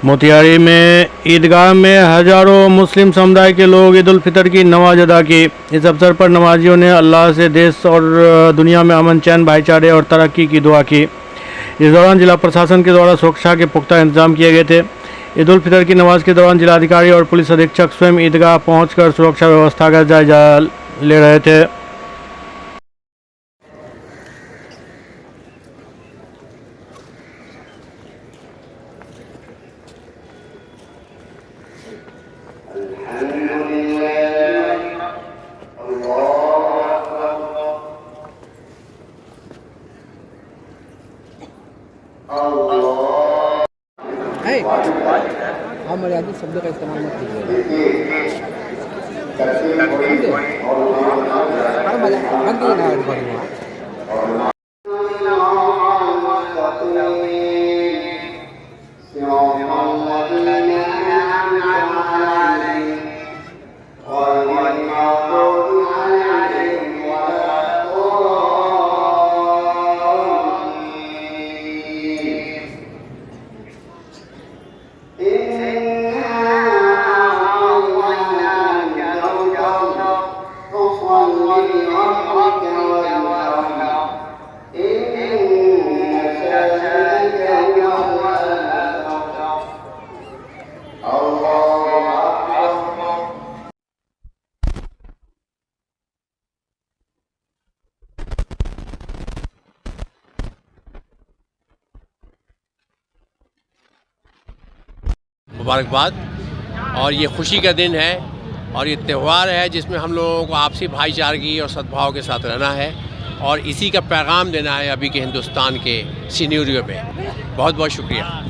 मोतिहारी में ईदगाह में हजारों मुस्लिम समुदाय के लोग ईद उल फितर की नमाज अदा की। इस अवसर पर नमाजियों ने अल्लाह से देश और दुनिया में अमन चैन भाईचारे और तरक्की की दुआ की। इस दौरान जिला प्रशासन के द्वारा सुरक्षा के पुख्ता इंतजाम किए गए थे। ईद उल फितर की नमाज के दौरान जिलाधिकारी और पुलिस अधीक्षक स्वयं ईदगाह पहुंचकर सुरक्षा व्यवस्था का जायजा ले रहे थे। अमर्यादित शब्दों का इस्तेमाल मत कीजिए। बंद कीजिए ना रिकॉर्डिंग। मुबारकबाद। और ये खुशी का दिन है और ये त्यौहार है जिसमें हम लोगों को आपसी भाईचारगी और सद्भाव के साथ रहना है और इसी का पैगाम देना है अभी के हिंदुस्तान के सिनेरियो में। बहुत बहुत शुक्रिया।